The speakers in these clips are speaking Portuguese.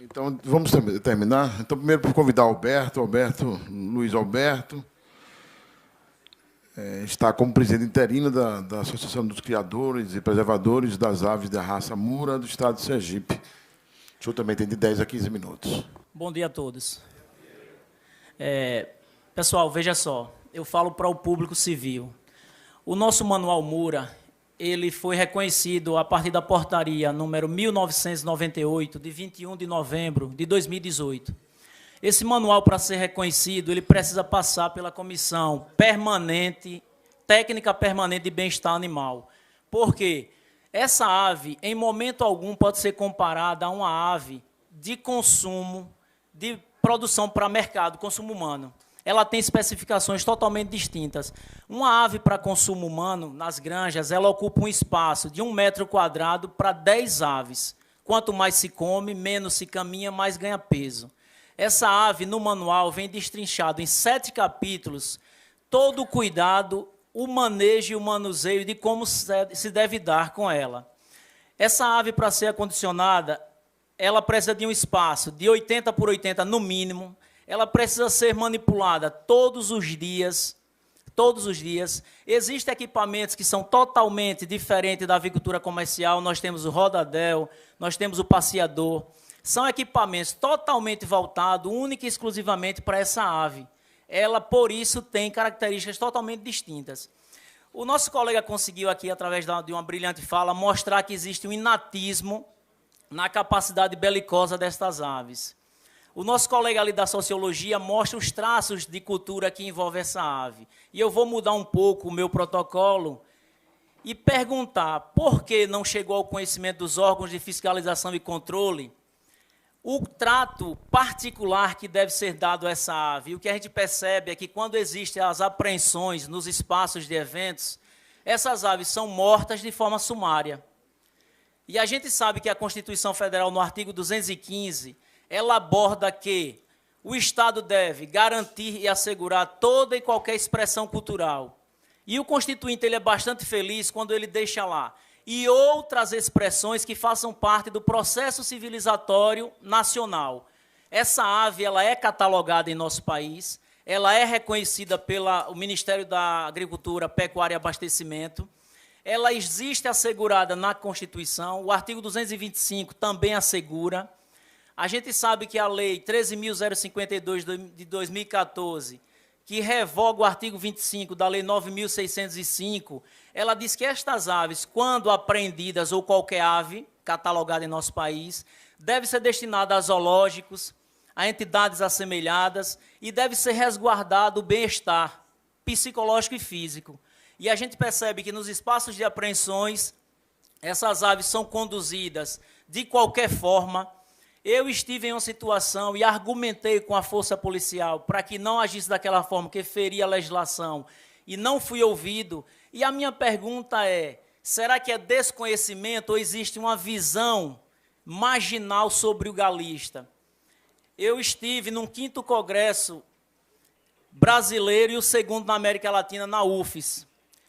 Então, vamos terminar. Então, primeiro, por convidar Luiz Alberto, está como presidente interino da Associação dos Criadores e Preservadores das Aves da Raça Mura do Estado de Sergipe. O senhor também tem de 10 a 15 minutos. Bom dia a todos. Pessoal, veja só, eu falo para o público civil. O nosso Manual Mura, ele foi reconhecido a partir da portaria número 1998, de 21 de novembro de 2018. Esse manual, para ser reconhecido, ele precisa passar pela Comissão Permanente, Técnica Permanente de Bem-Estar Animal. Por quê? Essa ave, em momento algum, pode ser comparada a uma ave de consumo, de produção para mercado, consumo humano. Ela tem especificações totalmente distintas. Uma ave para consumo humano, nas granjas, ela ocupa um espaço de 1 metro quadrado para 10 aves. Quanto mais se come, menos se caminha, mais ganha peso. Essa ave, no manual, vem destrinchado em 7 capítulos, todo o cuidado, o manejo e o manuseio de como se deve dar com ela. Essa ave, para ser acondicionada, ela precisa de um espaço de 80 por 80 no mínimo. Ela precisa ser manipulada todos os dias. Existem equipamentos que são totalmente diferentes da avicultura comercial. Nós temos o rodadel, nós temos o passeador. São equipamentos totalmente voltados, única e exclusivamente para essa ave. Ela, por isso, tem características totalmente distintas. O nosso colega conseguiu aqui, através de uma brilhante fala, mostrar que existe um inatismo na capacidade belicosa destas aves. O nosso colega ali da sociologia mostra os traços de cultura que envolve essa ave. E eu vou mudar um pouco o meu protocolo e perguntar por que não chegou ao conhecimento dos órgãos de fiscalização e controle o trato particular que deve ser dado a essa ave. E o que a gente percebe é que quando existem as apreensões nos espaços de eventos, essas aves são mortas de forma sumária. E a gente sabe que a Constituição Federal, no artigo 215, ela aborda que o Estado deve garantir e assegurar toda e qualquer expressão cultural. E o Constituinte ele é bastante feliz quando ele deixa lá e outras expressões que façam parte do processo civilizatório nacional. Essa ave ela é catalogada em nosso país, ela é reconhecida pelo Ministério da Agricultura, Pecuária e Abastecimento, ela existe assegurada na Constituição, o artigo 225 também assegura. A gente sabe que a Lei 13.052 de 2014, que revoga o artigo 25 da Lei 9.605, ela diz que estas aves, quando apreendidas, ou qualquer ave catalogada em nosso país, deve ser destinada a zoológicos, a entidades assemelhadas, e deve ser resguardado o bem-estar psicológico e físico. E a gente percebe que nos espaços de apreensões, essas aves são conduzidas de qualquer forma. Eu estive em uma situação e argumentei com a força policial para que não agisse daquela forma, que feria a legislação, e não fui ouvido. E a minha pergunta é, será que é desconhecimento ou existe uma visão marginal sobre o galista? Eu estive num 5º Congresso Brasileiro e o 2º na América Latina, na UFES.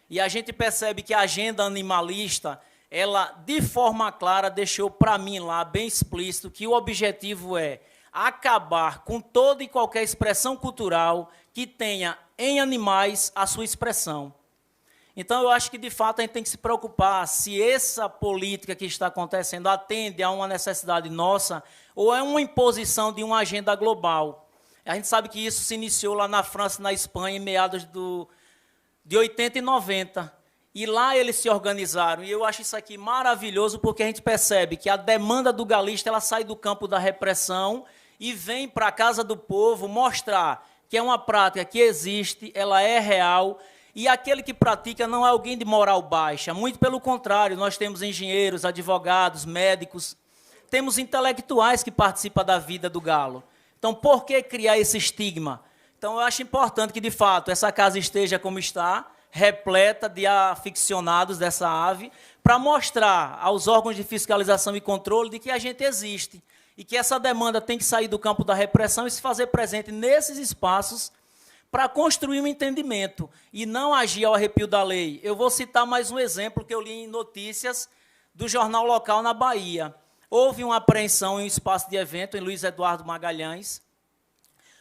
E a gente percebe que a agenda animalista, ela, de forma clara, deixou para mim lá, bem explícito, que o objetivo é acabar com toda e qualquer expressão cultural que tenha em animais a sua expressão. Então, eu acho que, de fato, a gente tem que se preocupar se essa política que está acontecendo atende a uma necessidade nossa ou é uma imposição de uma agenda global. A gente sabe que isso se iniciou lá na França e na Espanha, em meados de 80 e 90. E lá eles se organizaram. E eu acho isso aqui maravilhoso, porque a gente percebe que a demanda do galista ela sai do campo da repressão e vem para a casa do povo mostrar que é uma prática que existe, ela é real, e aquele que pratica não é alguém de moral baixa. Muito pelo contrário, nós temos engenheiros, advogados, médicos, temos intelectuais que participam da vida do galo. Então, por que criar esse estigma? Então, eu acho importante que, de fato, essa casa esteja como está, repleta de aficionados dessa ave, para mostrar aos órgãos de fiscalização e controle de que a gente existe e que essa demanda tem que sair do campo da repressão e se fazer presente nesses espaços para construir um entendimento e não agir ao arrepio da lei. Eu vou citar mais um exemplo que eu li em notícias do jornal local na Bahia. Houve uma apreensão em um espaço de evento em Luiz Eduardo Magalhães.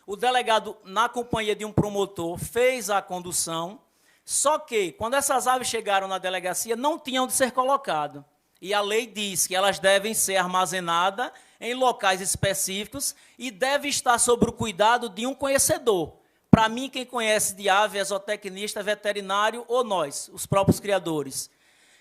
O delegado, na companhia de um promotor, fez a condução, só que, quando essas aves chegaram na delegacia, não tinham de ser colocadas. E a lei diz que elas devem ser armazenadas em locais específicos e deve estar sob o cuidado de um conhecedor. Para mim, quem conhece de ave é zootecnista, veterinário ou nós, os próprios criadores.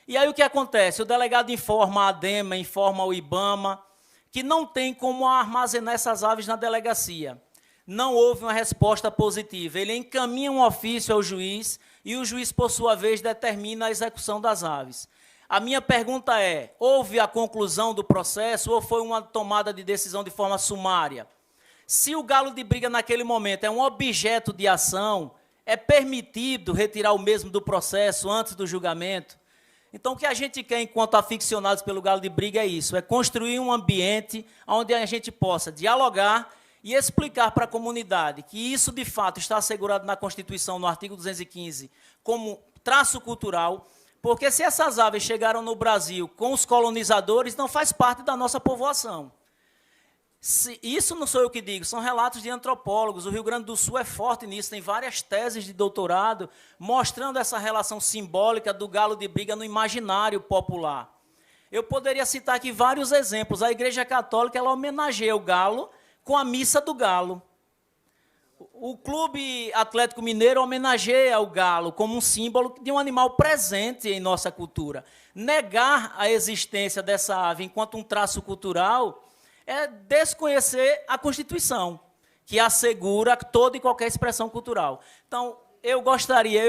E aí o que acontece? O delegado informa a ADEMA, informa o IBAMA, que não tem como armazenar essas aves na delegacia. Não houve uma resposta positiva. Ele encaminha um ofício ao juiz e o juiz, por sua vez, determina a execução das aves. A minha pergunta é, houve a conclusão do processo ou foi uma tomada de decisão de forma sumária? Se o galo de briga naquele momento é um objeto de ação, é permitido retirar o mesmo do processo antes do julgamento? Então, o que a gente quer, enquanto aficionados pelo galo de briga, é isso, é construir um ambiente onde a gente possa dialogar e explicar para a comunidade que isso, de fato, está assegurado na Constituição, no artigo 215, como traço cultural, porque se essas aves chegaram no Brasil com os colonizadores, não faz parte da nossa povoação. Isso não sou eu que digo, são relatos de antropólogos. O Rio Grande do Sul é forte nisso, tem várias teses de doutorado mostrando essa relação simbólica do galo de briga no imaginário popular. Eu poderia citar aqui vários exemplos. A Igreja Católica ela homenageia o galo com a Missa do Galo. O Clube Atlético Mineiro homenageia o galo como um símbolo de um animal presente em nossa cultura. Negar a existência dessa ave enquanto um traço cultural é desconhecer a Constituição, que assegura toda e qualquer expressão cultural. Então, eu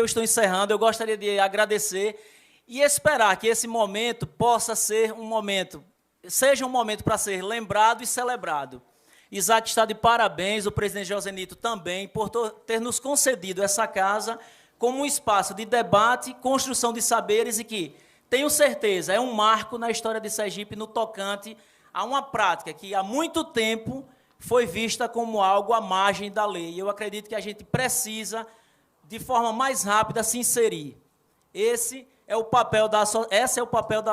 estou encerrando, eu gostaria de agradecer e esperar que esse momento possa ser seja um momento para ser lembrado e celebrado. Isaac está de parabéns, o presidente Josenito também, por ter nos concedido essa casa como um espaço de debate, construção de saberes e que, tenho certeza, é um marco na história de Sergipe no tocante a uma prática que há muito tempo foi vista como algo à margem da lei. Eu acredito que a gente precisa, de forma mais rápida, se inserir. Esse é o papel da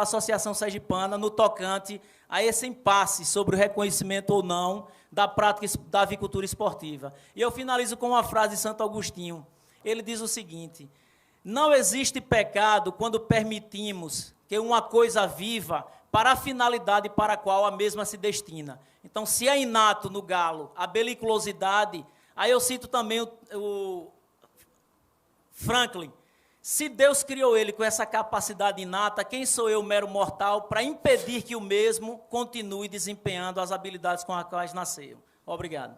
Associação Sergipana no tocante a esse impasse sobre o reconhecimento ou não da prática da avicultura esportiva. E eu finalizo com uma frase de Santo Agostinho. Ele diz o seguinte: não existe pecado quando permitimos que uma coisa viva para a finalidade para a qual a mesma se destina. Então, se é inato no galo a beliculosidade, aí eu cito também o Franklin. Se Deus criou ele com essa capacidade inata, quem sou eu, mero mortal, para impedir que o mesmo continue desempenhando as habilidades com as quais nasceu? Obrigado.